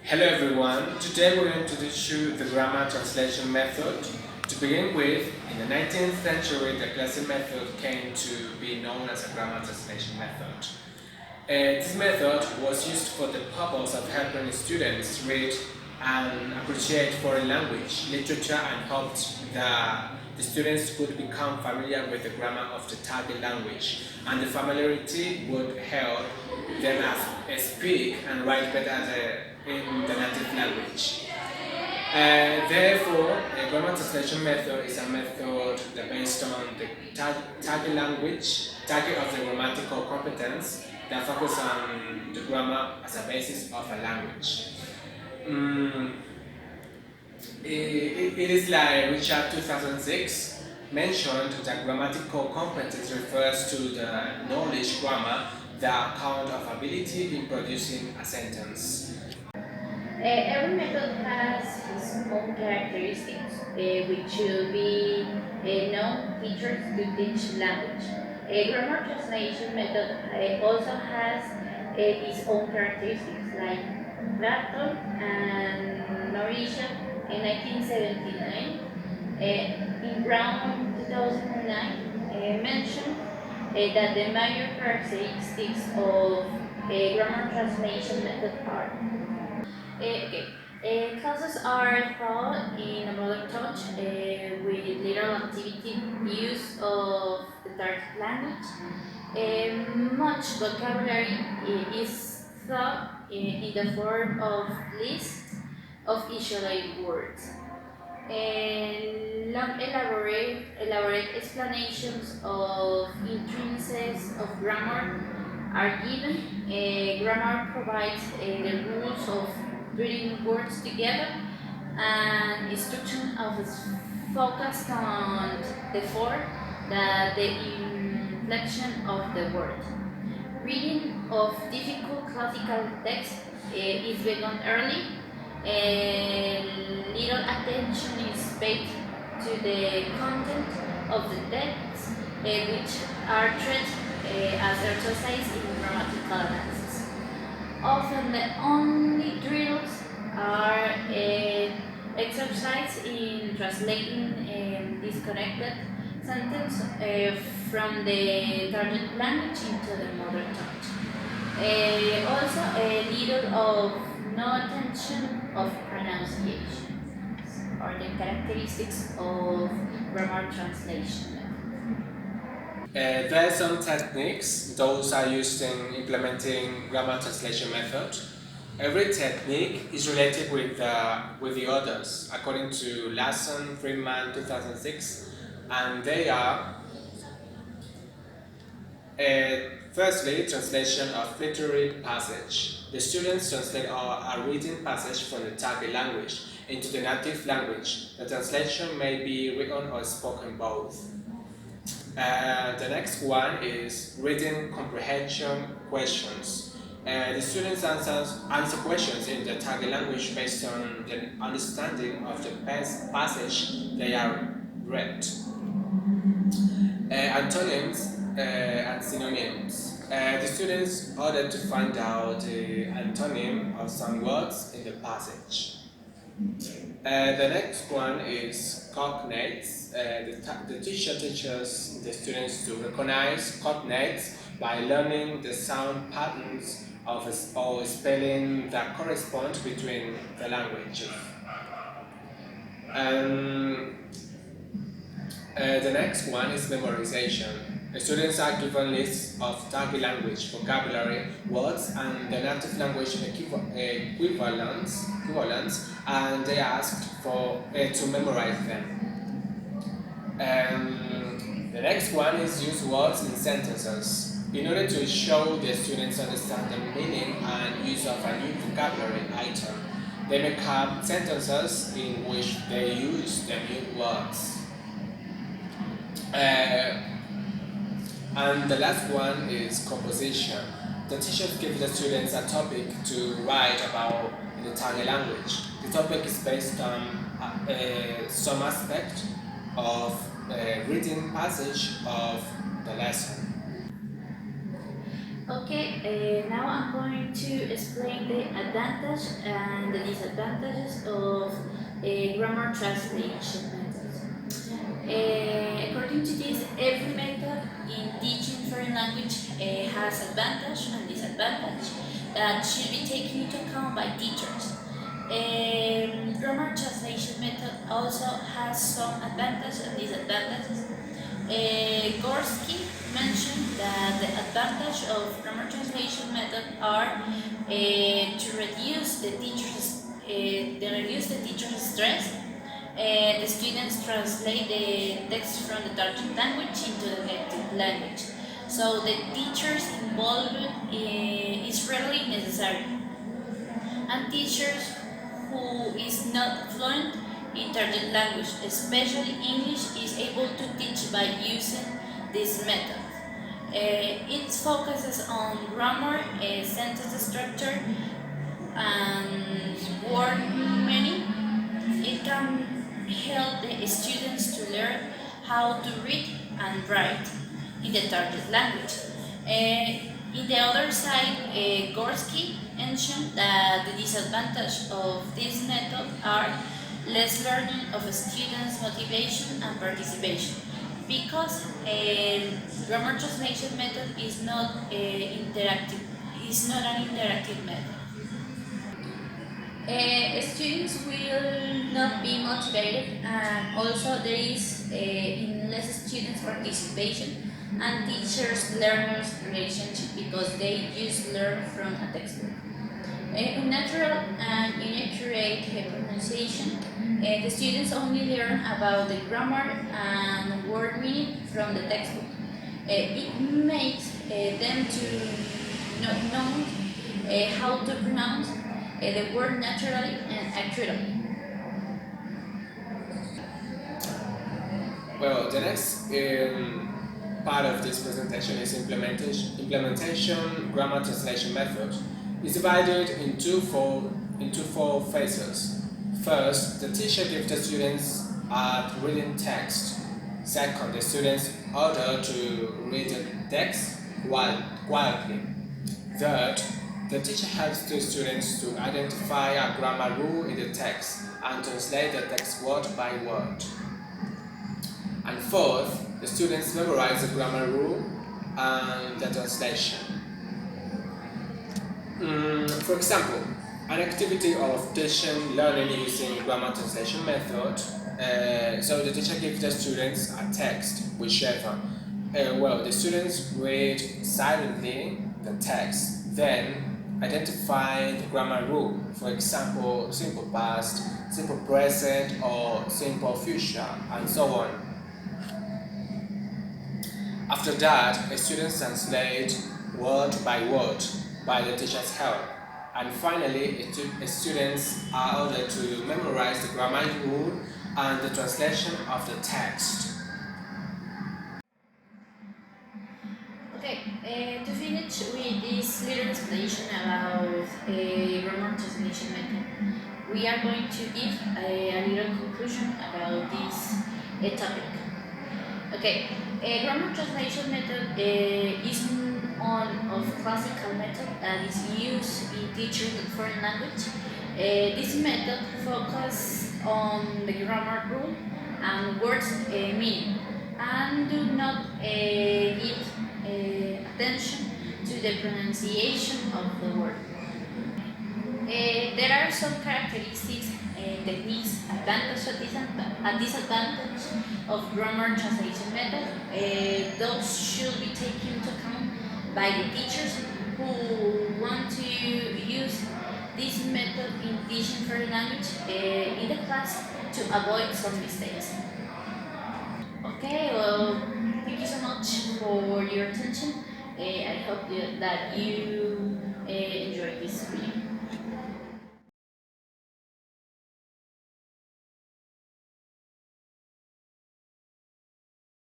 Hello everyone, today we're going to teach you the grammar translation method. To begin with, in the 19th century the classic method came to be known as a grammar translation method. This method was used for the purpose of helping students read and appreciate foreign language, literature, and hoped that the students could become familiar with the grammar of the target language, and the familiarity would help them speak and write better in the native language. Therefore, a grammar translation method is a method that based on the target language, target of the grammatical competence that focus on the grammar as a basis of a language. Mm, it is like Richard 2006 mentioned that grammatical competence refers to the knowledge grammar, the account of ability in producing a sentence. Every method has its own characteristics, which should be known features to teach language. A grammar translation method also has its own characteristics, like Barton and Mauritia in 1979. In Brown 2009 mentioned that the major characteristics of a grammar translation method are okay. Classes are taught in a mother touch with little activity use of the target language. Much vocabulary is taught in the form of lists of isolated words. Long elaborate explanations of intricacies of grammar are given. Grammar provides the rules of putting words together, and instruction of focused on the form, the inflection of the word. Reading of difficult classical text is begun early. Little attention is paid to the content of the text, which are treated as exercise in grammatical analysis. Often the only drills are exercise in translating disconnected sentence from the target language into the mother tongue. Also, a little of no attention of pronunciation or the characteristics of grammar translation. There are some techniques, those are used in implementing grammar translation method. Every technique is related with the others, according to Larsson, Friedman, 2006, and they are firstly, translation of literary passage. The students translate a reading passage from the target language into the native language. The translation may be written or spoken both. The next one is reading comprehension questions. The students answer questions in the target language based on the understanding of the passage they are read. Antonyms and synonyms. The students ordered to find out the antonym of some words in the passage. The next one is cognates. The teacher teaches the students to recognize cognates by learning the sound patterns of or spelling that correspond between the languages. Um, the next one is memorization. The students are given lists of target language vocabulary words and the native language equivalents, and they are asked to memorize them. The next one is use words in sentences. In order to show the students understand the meaning and use of a new vocabulary item, they make up sentences in which they use the new words. And the last one is composition. The teachers give the students a topic to write about in the target language. The topic is based on some aspect of reading passage of the lesson. Okay, now I'm going to explain the advantage and the disadvantages of a grammar translation method. According to this, every method in teaching foreign language has advantage and disadvantage that should be taken into account by teachers. Grammar translation method also has some advantages and disadvantages. Gorski mentioned that the advantage of grammar translation method are to reduce the teacher's stress. The students translate the text from the target language into the native language, so the teacher's involvement is rarely necessary. And teachers who is not fluent in target language, especially English, is able to teach by using this method. It focuses on grammar, sentence structure, and word meaning. It can help the students to learn how to read and write in the target language. In the other side, Gorski mentioned that the disadvantage of this method are less learning of students' motivation and participation, because grammar translation method is not interactive. Is not an interactive method. Students will not be motivated, and also there is less students participation and teachers-learners relationship, because they just learn from a textbook. Unnatural and inaccurate pronunciation. The students only learn about the grammar and word meaning from the textbook. It makes them to not know how to pronounce the word naturally and accurately. Well, the next part of this presentation is implementation grammar translation method. It's divided into four phases. First, the teacher gives the students a reading text. Second, the students order to read the text quietly. Third, the teacher helps the students to identify a grammar rule in the text and translate the text word by word. And fourth, the students memorize the grammar rule and the translation. For example, an activity of teaching learning using grammar translation method. So the teacher gives the students a text, whichever. The students read silently the text, then identify the grammar rule. For example, simple past, simple present, or simple future, and so on. After that, a student translates word by word by the teacher's help. And finally, students are ordered to memorize the grammar rule and the translation of the text. Okay, to finish with this little explanation about grammar translation method, we are going to give a little conclusion about this topic. Okay, grammar translation method is one of classical method that is used in teaching foreign language. This method focuses on the grammar rule and words meaning, and do not give attention to the pronunciation of the word. There are some characteristics, techniques, advantages and disadvantage of grammar translation method. Those should be taken into account by the teachers who want to use this method in teaching foreign language in the class to avoid some mistakes. Okay, well, thank you so much for your attention. I hope that you enjoyed this video.